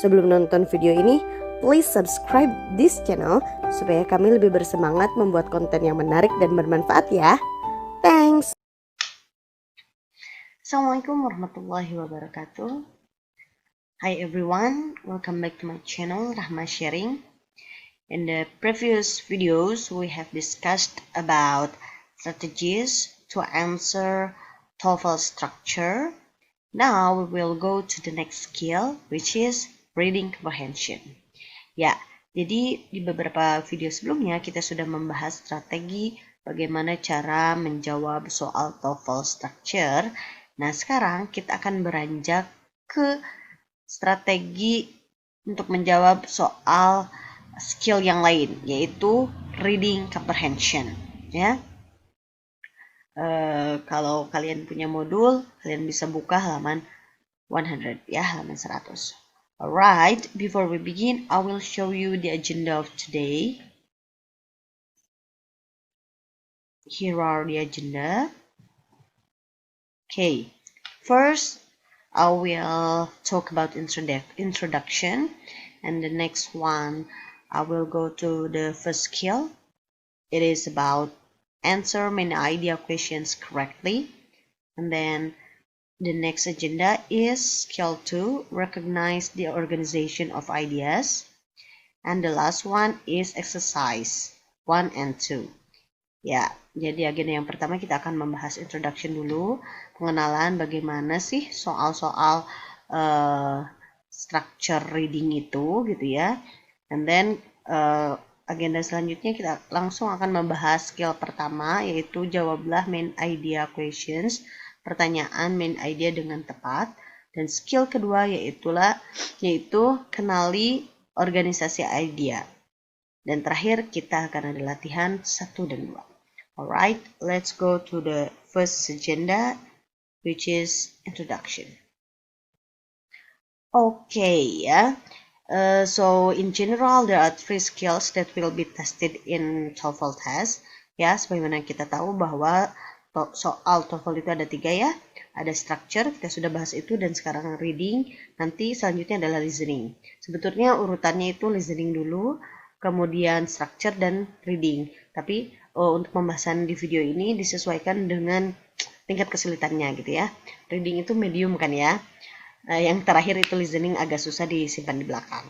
Sebelum nonton video ini, please subscribe this channel supaya kami lebih bersemangat membuat konten yang menarik dan bermanfaat ya. Thanks. Assalamualaikum warahmatullahi wabarakatuh. Hi everyone, welcome back to my channel Rahma Sharing. In the previous videos, we have discussed about strategies to answer TOEFL structure. Now we will go to the next skill, which is reading comprehension. Ya, jadi di beberapa video sebelumnya kita sudah membahas strategi bagaimana cara menjawab soal TOEFL structure. Nah, sekarang kita akan beranjak ke strategi untuk menjawab soal skill yang lain, yaitu reading comprehension. Ya. Kalau kalian punya modul, kalian bisa buka halaman 100 ya, halaman 100. Alright, before we begin, I will show you the agenda of today. Here are the agenda. Okay, first I will talk about introduction, and the next one I will go to the first skill. It is about answer main idea questions correctly. And then the next agenda is skill 2, recognize the organization of ideas. And the last one is exercise 1 and 2. Ya, jadi agenda yang pertama kita akan membahas introduction dulu, pengenalan bagaimana sih soal-soal structure reading itu gitu ya. And then agenda selanjutnya kita langsung akan membahas skill pertama, yaitu jawablah main idea questions, pertanyaan main idea dengan tepat. Dan skill kedua yaitu kenali organisasi idea. Dan terakhir kita akan ada latihan 1 dan 2. Alright, let's go to the first agenda, which is introduction. Okay, ya. So in general there are 3 skills that will be tested in TOEFL test. Ya, sebagaimana kita tahu bahwa soal TOEFL itu ada 3 ya. Ada structure, kita sudah bahas itu, dan sekarang reading. Nanti selanjutnya adalah listening. Sebetulnya urutannya itu listening dulu, kemudian structure dan reading. Tapi untuk pembahasan di video ini disesuaikan dengan tingkat kesulitannya gitu ya. Reading itu medium kan ya. Yang terakhir itu listening agak susah disimpan di belakang.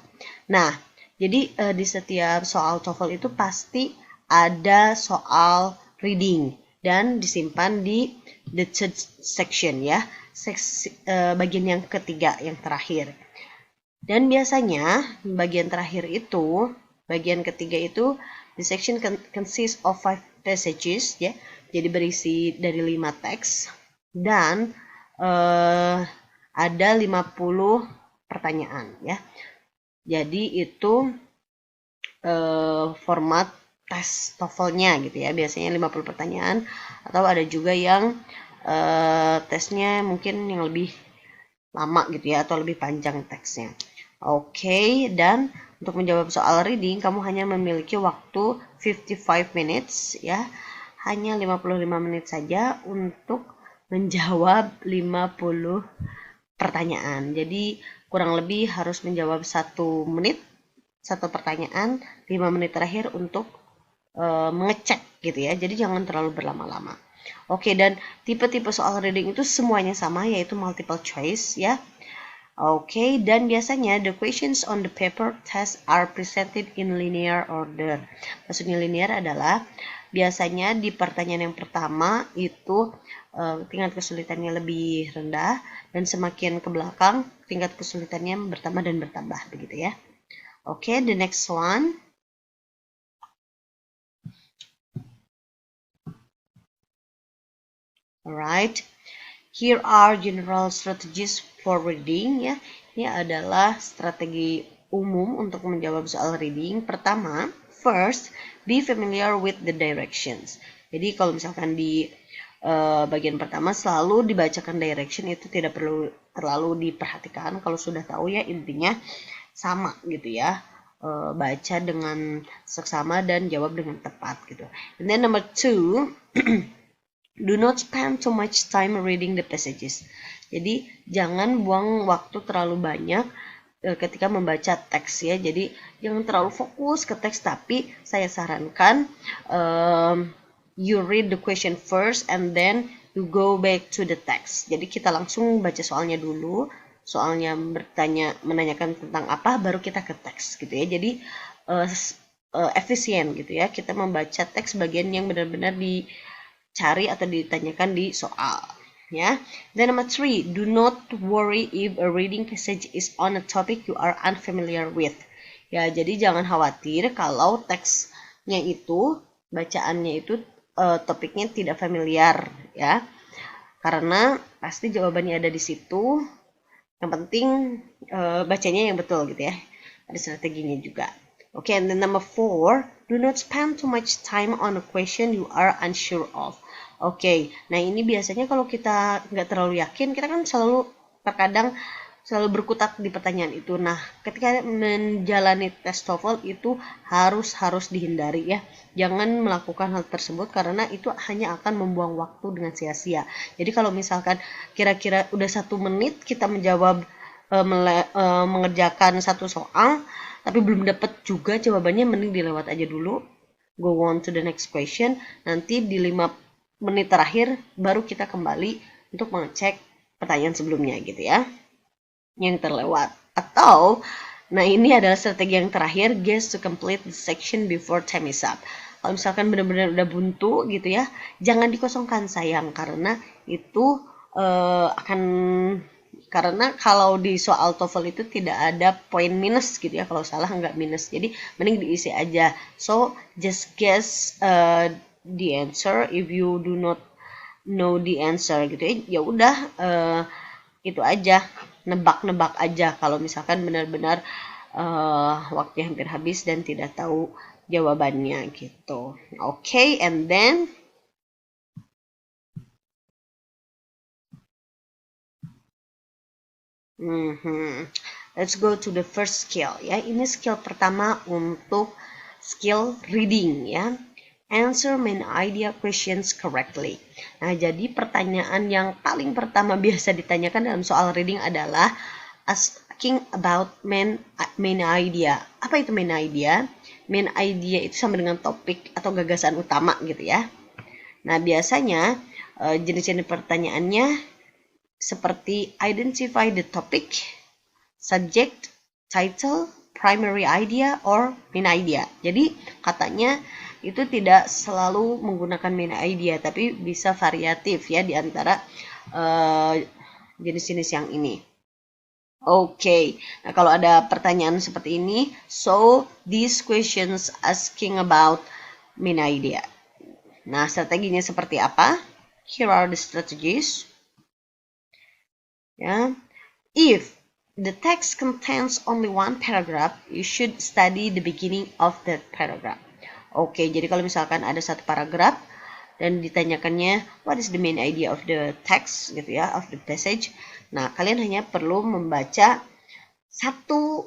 Nah, jadi di setiap soal TOEFL itu pasti ada soal reading dan disimpan di the third section ya, bagian yang ketiga, yang terakhir. Dan biasanya bagian terakhir itu, bagian ketiga itu, the section consists of 5 passages ya, jadi berisi dari 5 teks dan ada 50 pertanyaan ya. Jadi itu format tes TOEFL-nya gitu ya. Biasanya 50 pertanyaan, atau ada juga yang tesnya mungkin yang lebih lama gitu ya, atau lebih panjang teksnya. Oke, dan untuk menjawab soal reading kamu hanya memiliki waktu 55 minutes ya. Hanya 55 menit saja untuk menjawab 50 pertanyaan. Jadi kurang lebih harus menjawab 1 menit 1 pertanyaan, 5 menit terakhir untuk mengecek gitu ya. Jadi jangan terlalu berlama-lama. Oke, dan tipe-tipe soal reading itu semuanya sama, yaitu multiple choice ya. Oke, dan biasanya the questions on the paper test are presented in linear order. Maksudnya linear adalah biasanya di pertanyaan yang pertama itu tingkat kesulitannya lebih rendah, dan semakin ke belakang tingkat kesulitannya bertambah dan bertambah begitu ya. Oke, the next one. Alright, here are general strategies for reading ya. Ini adalah strategi umum untuk menjawab soal reading. Pertama, first, be familiar with the directions. Jadi kalau misalkan di bagian pertama selalu dibacakan direction, itu tidak perlu terlalu diperhatikan. Kalau sudah tahu ya intinya sama gitu ya. Baca dengan seksama dan jawab dengan tepat gitu. And then number 2, do not spend too much time reading the passages. Jadi jangan buang waktu terlalu banyak ketika membaca teks ya. Jadi jangan terlalu fokus ke teks, tapi saya sarankan you read the question first and then you go back to the text. Jadi kita langsung baca soalnya dulu, soalnya menanyakan tentang apa, baru kita ke teks gitu ya. Jadi efisien gitu ya, kita membaca teks bagian yang benar-benar dicari atau ditanyakan di soal. Ya. Then number 3, do not worry if a reading passage is on a topic you are unfamiliar with. Ya, jadi jangan khawatir kalau teksnya itu, bacaannya itu topiknya tidak familiar ya. Karena pasti jawabannya ada di situ. Yang penting bacanya yang betul gitu ya. Ada strateginya juga. Okay, and then number 4, do not spend too much time on a question you are unsure of. Oke, nah ini biasanya kalau kita nggak terlalu yakin, kita kan terkadang selalu berkutat di pertanyaan itu. Nah, ketika menjalani tes TOEFL itu harus dihindari ya. Jangan melakukan hal tersebut karena itu hanya akan membuang waktu dengan sia-sia. Jadi kalau misalkan kira-kira udah 1 menit kita menjawab mengerjakan satu soal, tapi belum dapat juga jawabannya, mending dilewat aja dulu. Go on to the next question. Nanti di 5 menit terakhir baru kita kembali untuk mengecek pertanyaan sebelumnya gitu ya, yang terlewat. Atau, nah ini adalah strategi yang terakhir, guess to complete the section before time is up. Kalau misalkan benar-benar udah buntu gitu ya, jangan dikosongkan sayang, karena itu karena kalau di soal TOEFL itu tidak ada poin minus gitu ya, kalau salah nggak minus, jadi mending diisi aja. So just guess the answer if you do not know the answer gitu ya. Ya udah itu aja, nebak-nebak aja kalau misalkan benar-benar waktu hampir habis dan tidak tahu jawabannya gitu. Okay, and then let's go to the first skill ya. Ini skill pertama untuk skill reading ya. Answer main idea questions correctly. Nah, jadi pertanyaan yang paling pertama biasa ditanyakan dalam soal reading adalah asking about main idea. Apa itu main idea? Main idea itu sama dengan topik atau gagasan utama gitu ya. Nah, biasanya jenis-jenis pertanyaannya seperti identify the topic, subject, title, primary idea, or main idea. Jadi katanya itu tidak selalu menggunakan main idea, tapi bisa variatif ya di antara jenis-jenis yang ini. Oke, nah kalau ada pertanyaan seperti ini, so these questions asking about main idea. Nah, strateginya seperti apa? Here are the strategies. Ya, if the text contains only one paragraph, you should study the beginning of that paragraph. Oke, jadi kalau misalkan ada satu paragraf dan ditanyakannya what is the main idea of the text gitu ya, of the passage. Nah, kalian hanya perlu membaca satu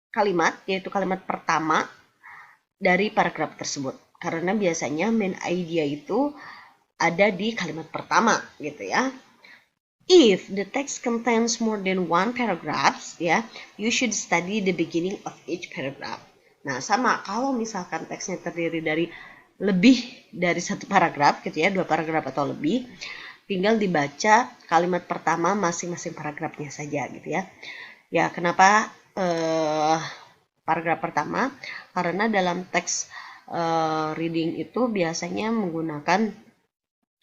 kalimat, yaitu kalimat pertama dari paragraf tersebut. Karena biasanya main idea itu ada di kalimat pertama gitu ya. If the text contains more than one paragraph, ya, you should study the beginning of each paragraph. Nah, sama kalau misalkan teksnya terdiri dari lebih dari satu paragraf gitu ya, 2 paragraf atau lebih, tinggal dibaca kalimat pertama masing-masing paragrafnya saja gitu ya. Ya, kenapa paragraf pertama? Karena dalam teks reading itu biasanya menggunakan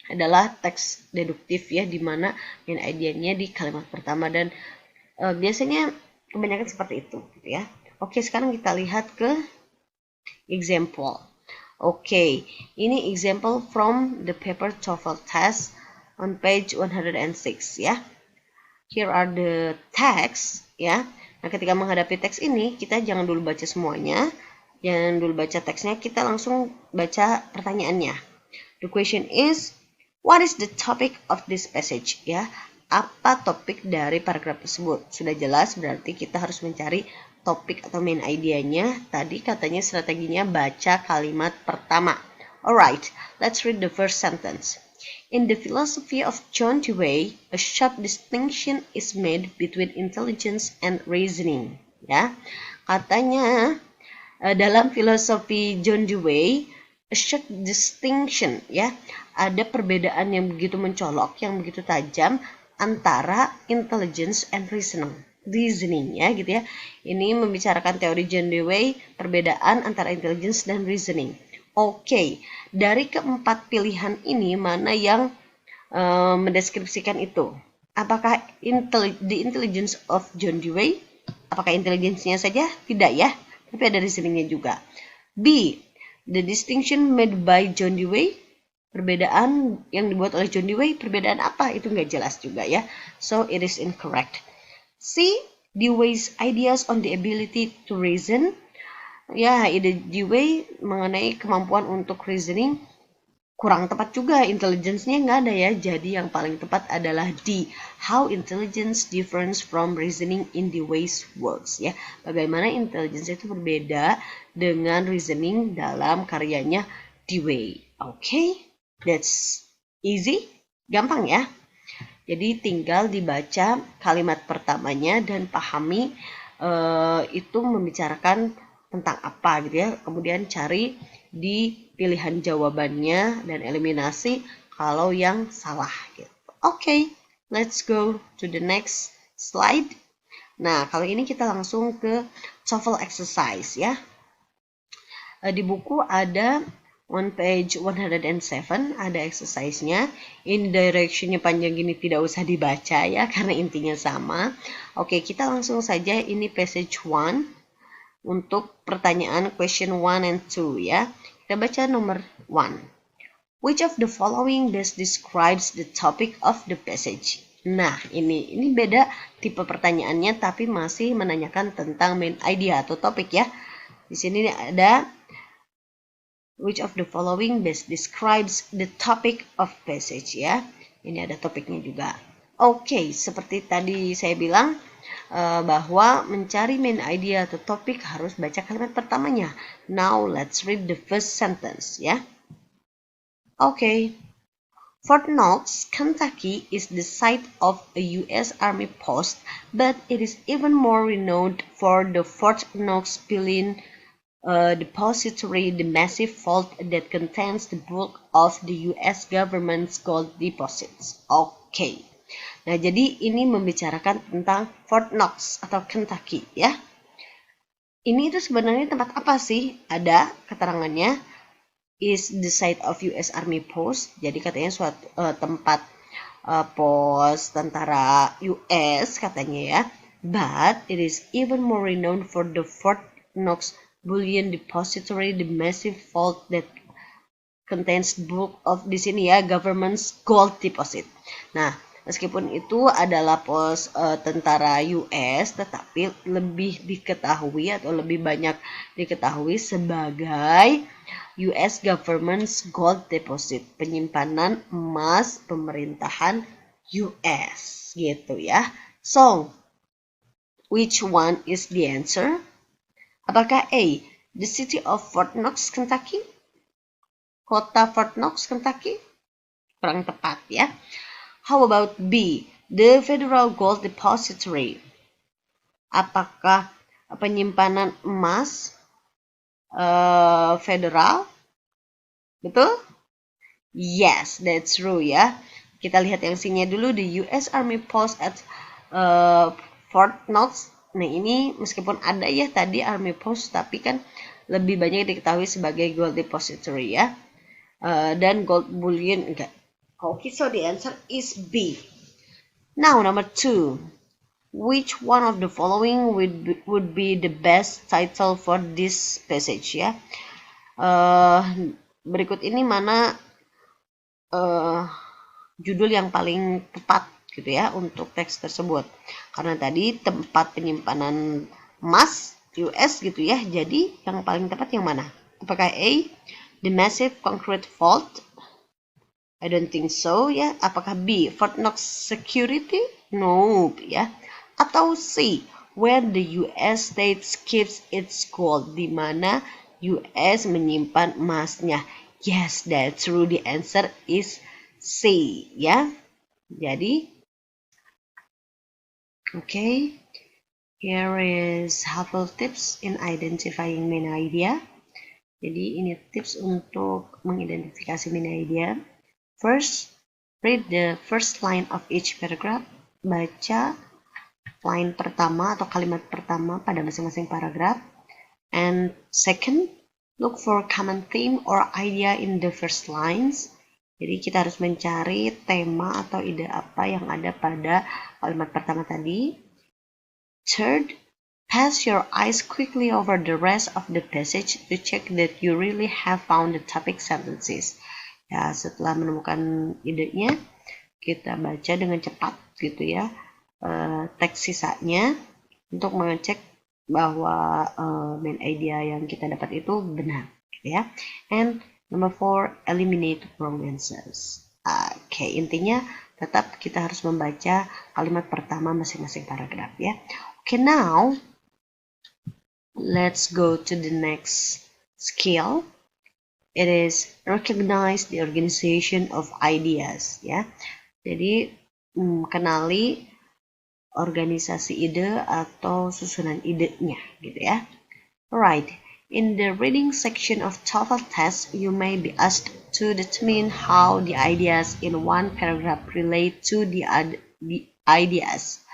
adalah teks deduktif ya, dimana main idea-nya di kalimat pertama, dan biasanya kebanyakan seperti itu gitu ya. Oke, sekarang kita lihat ke example. Oke, ini example from the paper TOEFL test on page 106 ya. Here are the text ya. Nah, ketika menghadapi teks ini, kita jangan dulu baca semuanya, jangan dulu baca teksnya, kita langsung baca pertanyaannya. The question is, what is the topic of this passage ya? Apa topik dari paragraf tersebut? Sudah jelas, berarti kita harus mencari topik atau main idea-nya. Tadi katanya strateginya baca kalimat pertama. Alright, let's read the first sentence. In the philosophy of John Dewey, a sharp distinction is made between intelligence and reasoning. Ya, katanya dalam filosofi John Dewey, a sharp distinction, ya, ada perbedaan yang begitu mencolok, yang begitu tajam antara intelligence and reasoning, ya, gitu ya. Ini membicarakan teori John Dewey, perbedaan antara intelligence dan reasoning. Oke, dari keempat pilihan ini mana yang mendeskripsikan itu? Apakah the intelligence of John Dewey? Apakah intelijensinya saja? Tidak ya, tapi ada reasoningnya juga. B, the distinction made by John Dewey. Perbedaan yang dibuat oleh John Dewey, perbedaan apa? Itu nggak jelas juga ya. So, it is incorrect. C, Dewey's ideas on the ability to reason. Ya, ide Dewey mengenai kemampuan untuk reasoning kurang tepat juga, intelligence-nya nggak ada ya. Jadi yang paling tepat adalah D, how intelligence differs from reasoning in Dewey's works, ya. Bagaimana intelligence itu berbeda dengan reasoning dalam karyanya Dewey. Oke, that's easy, gampang ya. Jadi tinggal dibaca kalimat pertamanya dan pahami itu membicarakan tentang apa gitu ya. Kemudian cari di pilihan jawabannya dan eliminasi kalau yang salah gitu. Oke, let's go to the next slide. Nah, kali ini kita langsung ke TOEFL exercise ya. Di buku ada on page 107 ada exercise-nya. In direction-nya panjang gini tidak usah dibaca ya karena intinya sama. Oke, kita langsung saja ini passage 1. Untuk pertanyaan question 1 and 2 ya. Kita baca nomor 1. Which of the following best describes the topic of the passage? Nah, ini beda tipe pertanyaannya tapi masih menanyakan tentang main idea atau topik ya. Di sini ada which of the following best describes the topic of passage ya. Ini ada topiknya juga. Oke, seperti tadi saya bilang bahwa mencari main idea atau topik harus baca kalimat pertamanya. Now let's read the first sentence ya. Oke. Fort Knox, Kentucky is the site of a U.S. Army post, but it is even more renowned for the Fort Knox bullion depository, the massive vault that contains the bulk of the U.S. government's gold deposits. Oke. Nah, jadi ini membicarakan tentang Fort Knox atau Kentucky ya. Ini itu sebenarnya tempat apa sih? Ada keterangannya is the site of US Army Post. Jadi katanya suatu tempat pos tentara US katanya ya. But it is even more renowned for the Fort Knox bullion depository, the massive vault that contains bulk of di sini ya government's gold deposit. Nah, meskipun itu adalah pos tentara US, tetapi lebih diketahui atau lebih banyak diketahui sebagai US Government's Gold Deposit, penyimpanan emas pemerintahan US, gitu ya. So, which one is the answer? Apakah A, the city of Fort Knox, Kentucky? Kota Fort Knox, Kentucky? Kurang tepat ya. How about B, the Federal Gold Depository? Apakah penyimpanan emas federal? Betul? Yes, that's true ya. Kita lihat yang C-nya dulu, the US Army Post at Fort Knox. Nah, ini meskipun ada ya tadi Army Post, tapi kan lebih banyak diketahui sebagai Gold Depository ya. Dan Gold Bullion enggak. Okay, so the answer is B. Now, number 2. Which one of the following would be the best title for this passage ya? Berikut ini mana judul yang paling tepat gitu ya untuk teks tersebut? Karena tadi tempat penyimpanan emas US gitu ya. Jadi yang paling tepat yang mana? Apakah A, the massive concrete vault? I don't think so ya. Apakah B, Fort Knox security? Nope ya. Atau C, where the US States keeps its gold, di mana US menyimpan emasnya? Yes, that's true. The answer is say, ya. Jadi, okay, here is helpful tips in identifying main idea. Jadi ini tips untuk mengidentifikasi main idea. First, read the first line of each paragraph. Baca line pertama atau kalimat pertama pada masing-masing paragraf. And second, look for common theme or idea in the first lines. Jadi kita harus mencari tema atau ide apa yang ada pada kalimat pertama tadi. Third, pass your eyes quickly over the rest of the passage to check that you really have found the topic sentences. Ya, setelah menemukan idenya, kita baca dengan cepat gitu ya teks sisanya untuk mengecek bahwa main idea yang kita dapat itu benar, gitu ya. And number 4, eliminate wrong answers. Oke, intinya tetap kita harus membaca kalimat pertama masing-masing paragraf ya. Oke, now let's go to the next skill. It is recognize the organization of ideas ya. Jadi kenali organisasi ide atau susunan idenya gitu ya. Alright. In the reading section of TOEFL test, you may be asked to determine how the ideas in one paragraph relate to the ideas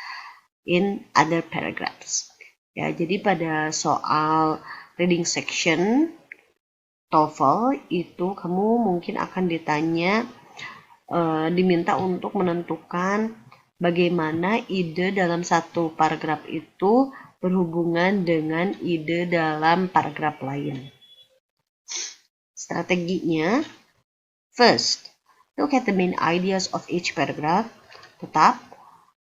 in other paragraphs. Ya, jadi pada soal reading section TOEFL itu kamu mungkin akan diminta untuk menentukan bagaimana ide dalam satu paragraf itu berhubungan dengan ide dalam paragraf lain. Strateginya, first, look at the main ideas of each paragraph. Tetap,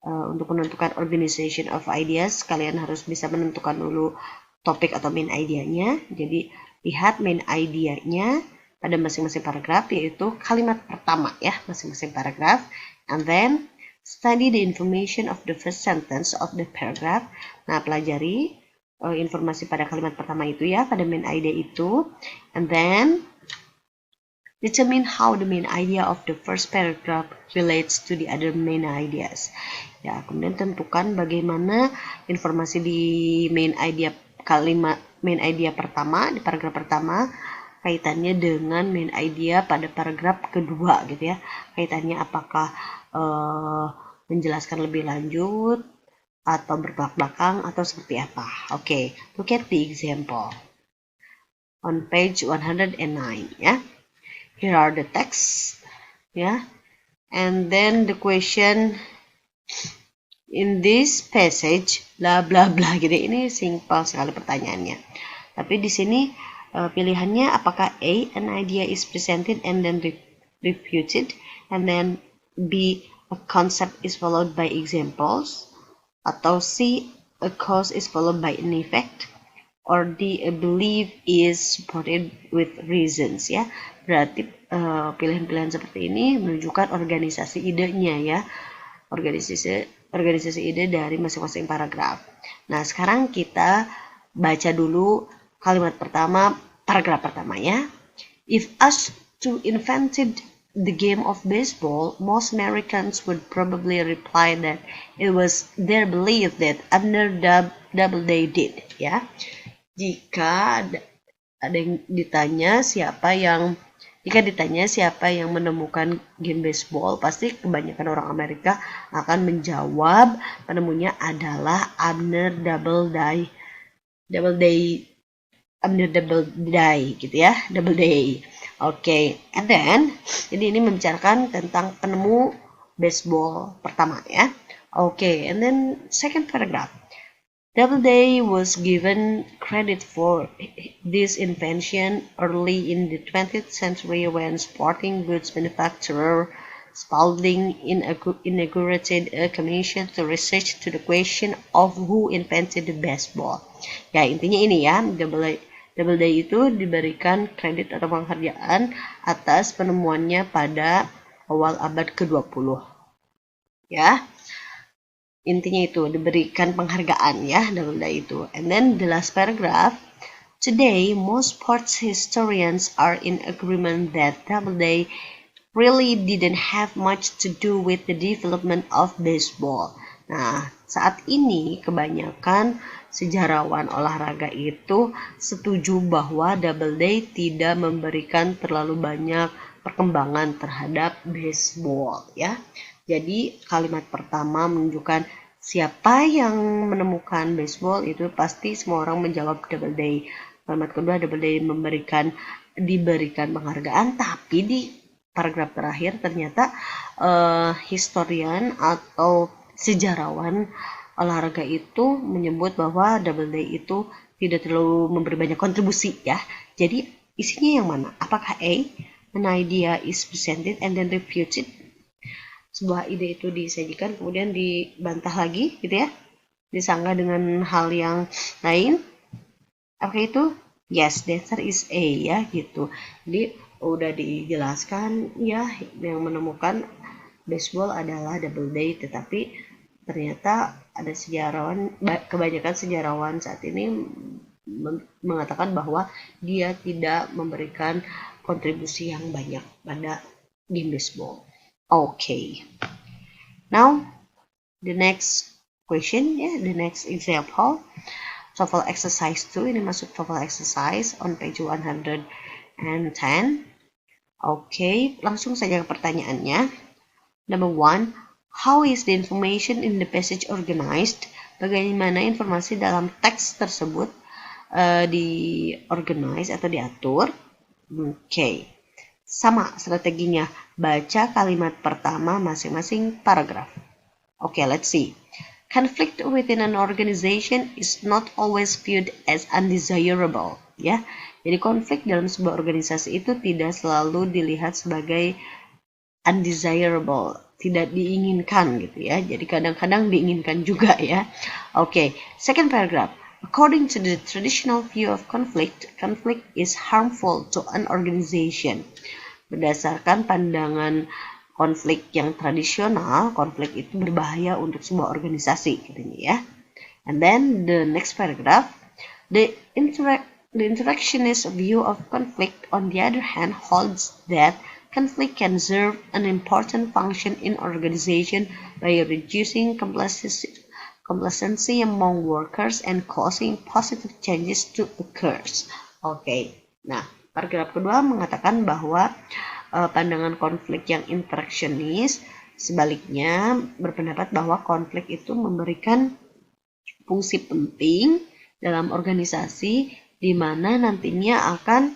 untuk menentukan organization of ideas, kalian harus bisa menentukan dulu topik atau main idenya. Jadi, lihat main idenya pada masing-masing paragraf, yaitu kalimat pertama ya, masing-masing paragraf. And then, study the information of the first sentence of the paragraph. Nah, pelajari informasi pada kalimat pertama itu ya, pada main idea itu. And then, determine how the main idea of the first paragraph relates to the other main ideas. Ya, kemudian tentukan bagaimana informasi di main idea pertama, di paragraf pertama, kaitannya dengan main idea pada paragraf kedua gitu ya. Kaitannya apakah menjelaskan lebih lanjut atau bertolak belakang atau seperti apa. Oke, look at the example on page 109 ya. Here are the texts ya. And then the question in this passage bla bla bla gitu. Ini simpel sekali pertanyaannya. Tapi di sini pilihannya apakah A, an idea is presented and then refuted, and then B, a concept is followed by examples, atau C, a cause is followed by an effect, or D, a belief is supported with reasons ya. Berarti pilihan-pilihan seperti ini menunjukkan organisasi idenya ya, organisasi ide dari masing-masing paragraf. Nah, sekarang kita baca dulu kalimat pertama, paragraf pertama ya. If asked to invented the game of baseball, most Americans would probably reply that it was their belief that Abner Doubleday did ya. Jika ditanya siapa yang menemukan game baseball, pasti kebanyakan orang Amerika akan menjawab penemunya adalah Abner Doubleday gitu ya, Doubleday. Oke, and then jadi ini membicarakan tentang penemu baseball pertama ya. Oke, and then second paragraph. Doubleday was given credit for this invention early in the 20th century when sporting goods manufacturer Spalding inaugurated a commission to research to the question of who invented the baseball. Ya, intinya ini ya, Doubleday itu diberikan kredit atau penghargaan atas penemuannya pada awal abad ke-20. Ya. Intinya itu diberikan penghargaan ya Doubleday itu. And then the last paragraph. Today most sports historians are in agreement that Doubleday really didn't have much to do with the development of baseball. Nah, saat ini kebanyakan sejarawan olahraga itu setuju bahwa Doubleday tidak memberikan terlalu banyak perkembangan terhadap baseball ya. Jadi kalimat pertama menunjukkan siapa yang menemukan baseball itu pasti semua orang menjawab Doubleday. Kalimat kedua Doubleday diberikan penghargaan, tapi di paragraf terakhir ternyata historian atau sejarawan olahraga itu menyebut bahwa Doubleday itu tidak terlalu memberi banyak kontribusi ya. Jadi isinya yang mana? Apakah A, an idea is presented and then refuted? Sebuah ide itu disajikan kemudian dibantah lagi gitu ya. Disanggah dengan hal yang lain. Apakah itu? Yes, the answer is A ya gitu. Jadi udah dijelaskan ya yang menemukan baseball adalah Doubleday, tetapi ternyata ada kebanyakan sejarawan saat ini mengatakan bahwa dia tidak memberikan kontribusi yang banyak pada game baseball. Okay. Now the next question the next example. TOEFL exercise 2, ini masuk TOEFL exercise on page 110. Okay, langsung saja ke pertanyaannya. Number 1, how is the information in the passage organized? Bagaimana informasi dalam teks tersebut diorganize atau diatur? Okay, sama strateginya. Baca kalimat pertama masing-masing paragraf. Okay, let's see. Conflict within an organization is not always viewed as undesirable. Ya, jadi konflik dalam sebuah organisasi itu tidak selalu dilihat sebagai undesirable, tidak diinginkan gitu ya. Jadi kadang-kadang diinginkan juga ya. Okay, second paragraph. According to the traditional view of conflict is harmful to an organization. Berdasarkan pandangan konflik yang tradisional, konflik itu berbahaya untuk sebuah organisasi gitu ya. And then the next paragraph, the interactionist view of conflict on the other hand holds that conflict can serve an important function in organization by reducing complacency among workers and causing positive changes to occur. Okay. Nah, paragraf kedua mengatakan bahwa pandangan konflik yang interactionist sebaliknya berpendapat bahwa konflik itu memberikan fungsi penting dalam organisasi di mana nantinya akan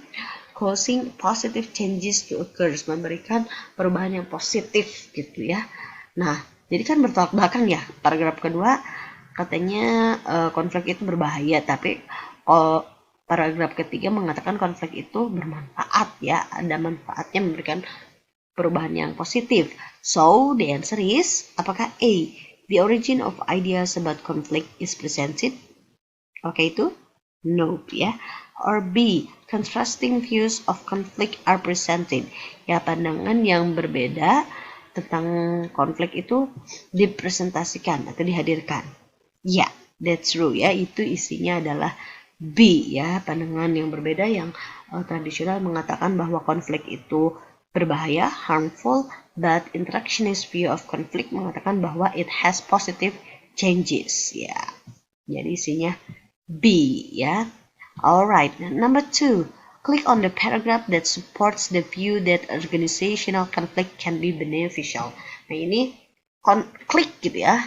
causing positive changes to occur, memberikan perubahan yang positif gitu ya. Nah, jadi kan bertolak belakang ya. Paragraf kedua katanya konflik itu berbahaya, tapi paragraf ketiga mengatakan konflik itu bermanfaat ya, ada manfaatnya, memberikan perubahan yang positif. So the answer is, apakah A, the origin of ideas about conflict is presented? Oke, itu nope ya. Or B, contrasting views of conflict are presented. Ya, pandangan yang berbeda tentang konflik itu dipresentasikan atau dihadirkan. Ya, that's true ya, itu isinya adalah B ya, pandangan yang berbeda yang tradisional mengatakan bahwa konflik itu berbahaya, harmful, but interactionist view of conflict mengatakan bahwa it has positive changes ya. Jadi isinya B ya. Alright, number 2, click on the paragraph that supports the view that organizational conflict can be beneficial. Nah ini klik gitu ya.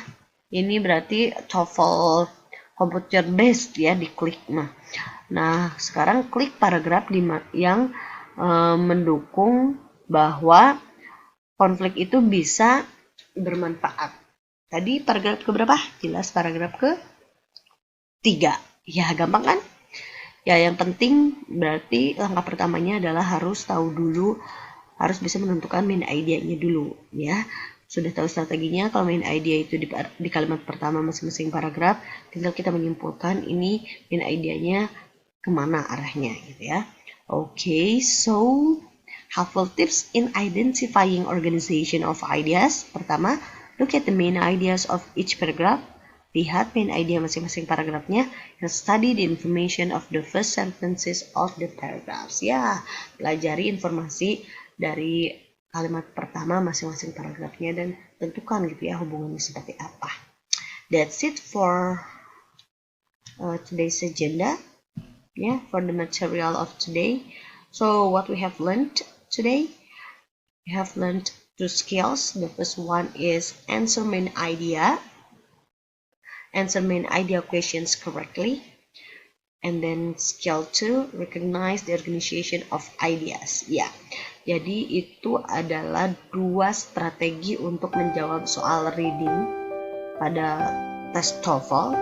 Ini berarti TOEFL computer based ya, diklik. Nah sekarang klik paragraf yang mendukung bahwa konflik itu bisa bermanfaat. Tadi paragraf ke berapa? Jelas paragraf ke 3. Ya gampang kan? Ya yang penting berarti langkah pertamanya adalah harus tahu dulu, harus bisa menentukan main idea-nya dulu ya. Sudah tahu strateginya, kalau main idea itu di kalimat pertama masing-masing paragraf, tinggal kita menyimpulkan ini main idea-nya kemana arahnya gitu ya. Okay, so helpful tips in identifying organization of ideas. Pertama, look at the main ideas of each paragraph. Lihat main idea masing-masing paragrafnya, and study the information of the first sentences of the paragraphs. Ya, pelajari informasi dari kalimat pertama masing-masing paragrafnya dan tentukan gitu ya hubungannya seperti apa. That's it for today's agenda, yeah, for the material of today. So what we have learned today, we have learned 2 skills. The first one is answer main idea questions correctly. And then skill 2, recognize the organization of ideas. Ya, jadi itu adalah 2 strategi untuk menjawab soal reading pada tes TOEFL.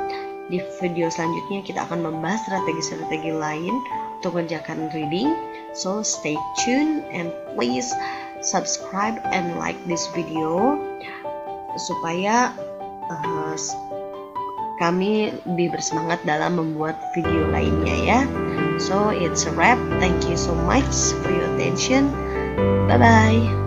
Di video selanjutnya kita akan membahas strategi-strategi lain untuk mengerjakan reading. So stay tuned and please subscribe and like this video supaya kami lebih bersemangat dalam membuat video lainnya ya. So it's a wrap. Thank you so much for your attention. Bye bye.